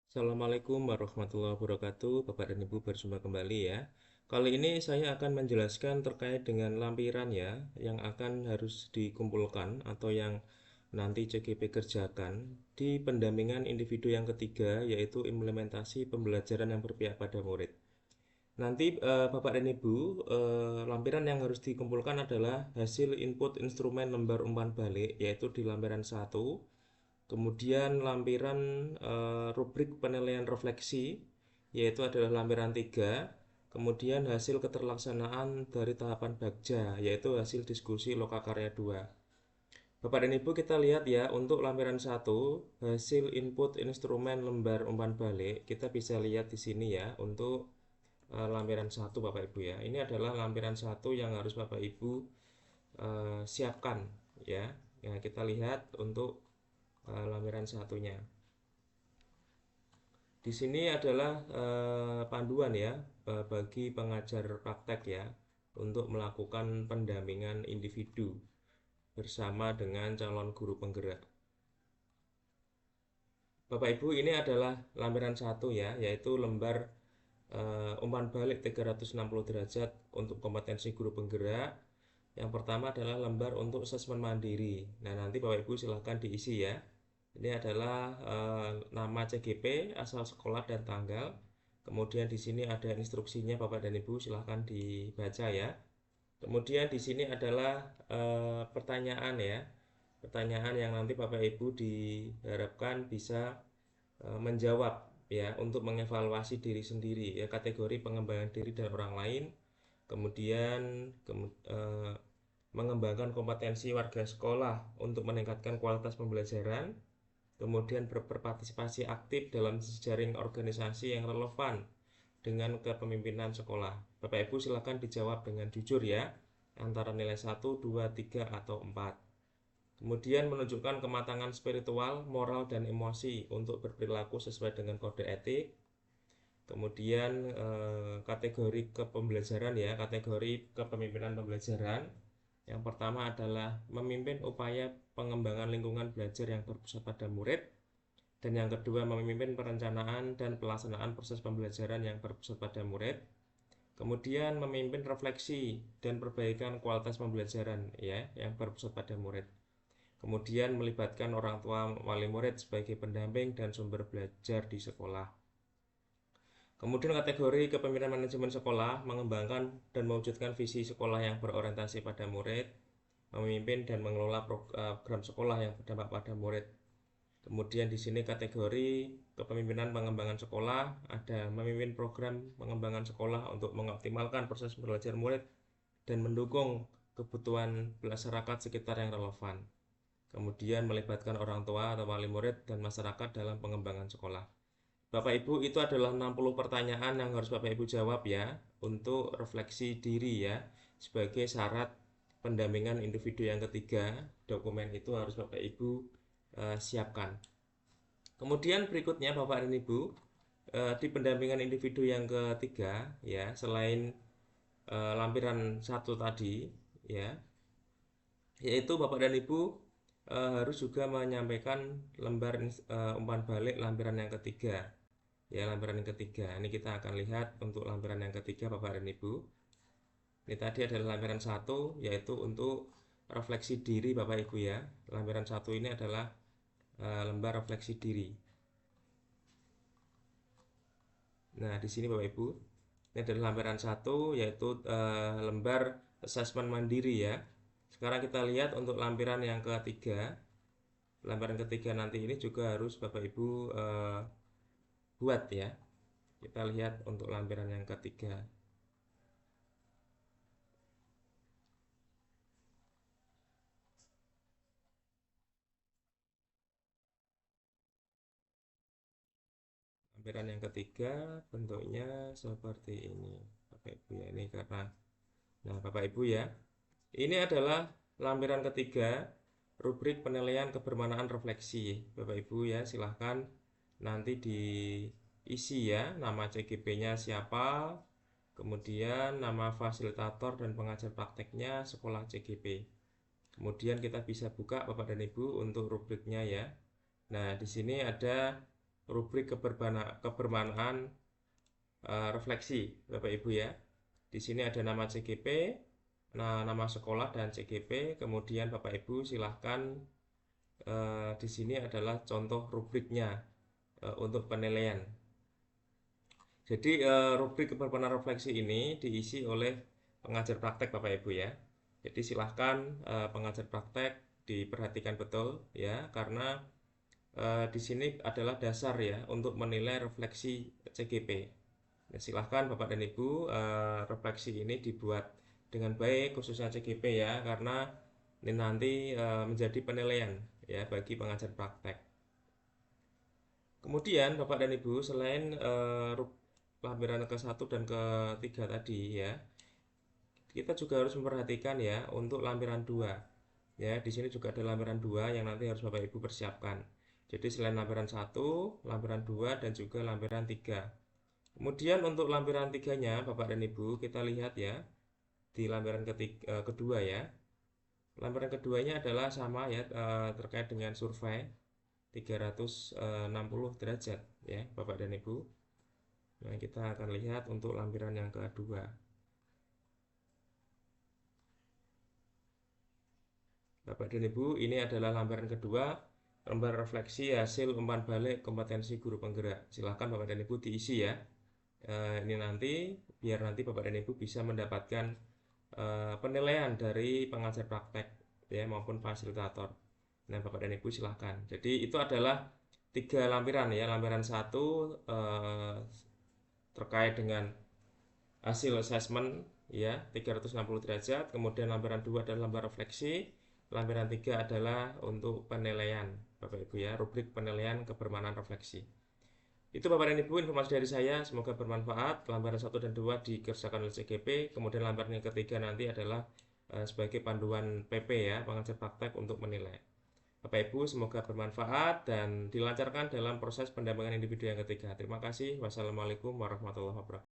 Assalamualaikum warahmatullahi wabarakatuh, Bapak dan Ibu berjumpa kembali ya. Kali ini saya akan menjelaskan terkait dengan lampiran ya, yang akan harus dikumpulkan atau yang nanti CGP kerjakan di pendampingan individu yang ketiga, yaitu implementasi pembelajaran yang berpihak pada murid. Nanti Bapak dan Ibu, lampiran yang harus dikumpulkan adalah hasil input instrumen lembar umpan balik, yaitu di lampiran 1. Kemudian lampiran rubrik penilaian refleksi yaitu adalah lampiran 3. Kemudian hasil keterlaksanaan dari tahapan bagja yaitu hasil diskusi lokakarya 2. Bapak dan Ibu kita lihat ya untuk lampiran 1 hasil input instrumen lembar umpan balik kita bisa lihat di sini ya untuk lampiran 1 Bapak Ibu ya. Ini adalah lampiran 1 yang harus Bapak Ibu siapkan ya. Ya, kita lihat untuk lampiran satunya. Di sini adalah panduan ya bagi pengajar praktek ya untuk melakukan pendampingan individu bersama dengan calon guru penggerak. Bapak Ibu, ini adalah lampiran 1 ya, yaitu lembar umpan balik 360 derajat untuk kompetensi guru penggerak. Yang pertama adalah lembar untuk asesmen mandiri. Nah, nanti Bapak Ibu silahkan diisi ya. Ini adalah nama CGP, asal sekolah dan tanggal. Kemudian di sini ada instruksinya Bapak dan Ibu, silahkan dibaca ya. Kemudian di sini adalah pertanyaan ya. Pertanyaan yang nanti Bapak Ibu diharapkan bisa menjawab ya untuk mengevaluasi diri sendiri ya, kategori pengembangan diri dan orang lain. Kemudian mengembangkan kompetensi warga sekolah untuk meningkatkan kualitas pembelajaran, kemudian berpartisipasi aktif dalam jejaring organisasi yang relevan dengan kepemimpinan sekolah. Bapak Ibu silakan dijawab dengan jujur ya, antara nilai 1, 2, 3, atau 4. Kemudian menunjukkan kematangan spiritual, moral, dan emosi untuk berperilaku sesuai dengan kode etik. Kemudian kategori kepembelajaran ya, kategori kepemimpinan pembelajaran. Yang pertama adalah memimpin upaya pengembangan lingkungan belajar yang berpusat pada murid. Dan yang kedua memimpin perencanaan dan pelaksanaan proses pembelajaran yang berpusat pada murid. Kemudian memimpin refleksi dan perbaikan kualitas pembelajaran ya yang berpusat pada murid. Kemudian melibatkan orang tua wali murid sebagai pendamping dan sumber belajar di sekolah. Kemudian kategori kepemimpinan manajemen sekolah mengembangkan dan mewujudkan visi sekolah yang berorientasi pada murid, memimpin dan mengelola program sekolah yang berdampak pada murid. Kemudian di sini kategori kepemimpinan pengembangan sekolah ada memimpin program pengembangan sekolah untuk mengoptimalkan proses belajar murid dan mendukung kebutuhan masyarakat sekitar yang relevan. Kemudian melibatkan orang tua atau wali murid dan masyarakat dalam pengembangan sekolah. Bapak Ibu, itu adalah 60 pertanyaan yang harus Bapak Ibu jawab ya untuk refleksi diri ya sebagai syarat pendampingan individu yang ketiga. Dokumen itu harus Bapak Ibu siapkan. Kemudian berikutnya Bapak dan Ibu, di pendampingan individu yang ketiga ya, selain lampiran 1 tadi ya, yaitu Bapak dan Ibu harus juga menyampaikan lembar umpan balik lampiran yang ketiga. Ya, lampiran yang ketiga. Ini kita akan lihat untuk lampiran yang ketiga Bapak dan Ibu. Ini tadi adalah lampiran 1 yaitu untuk refleksi diri Bapak Ibu ya. Lampiran 1 ini adalah lembar refleksi diri. Nah, di sini Bapak Ibu, ini adalah lampiran 1 yaitu lembar asesmen mandiri ya. Sekarang kita lihat untuk lampiran yang ketiga. Lampiran ketiga nanti ini juga harus Bapak Ibu buat ya. Kita lihat untuk lampiran yang ketiga. Lampiran yang ketiga bentuknya seperti ini Bapak Ibu ya. Ini karena Bapak Ibu ya, ini adalah lampiran ketiga rubrik penilaian kebermanaan refleksi. Bapak Ibu ya, silahkan nanti diisi ya, nama CGP-nya siapa, kemudian nama fasilitator dan pengajar prakteknya sekolah CGP. Kemudian kita bisa buka Bapak dan Ibu untuk rubriknya ya. Nah, di sini ada rubrik kebermanaan refleksi Bapak Ibu ya. Di sini ada nama CGP, nama sekolah dan CGP. Kemudian Bapak Ibu silahkan di sini adalah contoh rubriknya untuk penilaian. Jadi rubrik kebermanaan refleksi ini diisi oleh pengajar praktek Bapak Ibu ya. Jadi silahkan pengajar praktek diperhatikan betul ya, karena di sini adalah dasar ya untuk menilai refleksi CGP. Nah, silahkan Bapak dan Ibu refleksi ini dibuat dengan baik khususnya CGP ya, karena ini nanti menjadi penilaian ya bagi pengajar praktek. Kemudian Bapak dan Ibu selain lampiran ke-1 dan ke-3 tadi ya, kita juga harus memperhatikan ya untuk lampiran 2. Ya, di sini juga ada lampiran 2 yang nanti harus Bapak Ibu persiapkan. Jadi selain lampiran 1, lampiran 2 dan juga lampiran 3. Kemudian untuk lampiran 3-nya Bapak dan Ibu kita lihat ya di lampiran kedua ya. Lampiran keduanya adalah sama ya terkait dengan survei 360 derajat ya Bapak dan Ibu. Nah, kita akan lihat untuk lampiran yang kedua. Bapak dan Ibu, ini adalah lampiran kedua, lembar refleksi hasil umpan balik kompetensi guru penggerak. Silahkan Bapak dan Ibu diisi ya. Ini nanti biar nanti Bapak dan Ibu bisa mendapatkan penilaian dari pengajar praktek ya maupun fasilitator. Nah, Bapak dan Ibu silahkan. Jadi itu adalah 3 lampiran ya. Lampiran 1 terkait dengan hasil assessment ya 360 derajat. Kemudian lampiran 2 adalah lampiran refleksi. Lampiran 3 adalah untuk penilaian Bapak Ibu ya, rubrik penilaian kebermanaan refleksi. Itu Bapak dan Ibu informasi dari saya, semoga bermanfaat. Lampiran 1 dan 2 dikerjakan oleh CGP. Kemudian lampiran yang ketiga nanti adalah sebagai panduan PP ya, pengajar praktek untuk menilai. Bapak Ibu semoga bermanfaat dan dilancarkan dalam proses pendampingan individu yang ketiga. Terima kasih. Wassalamualaikum warahmatullahi wabarakatuh.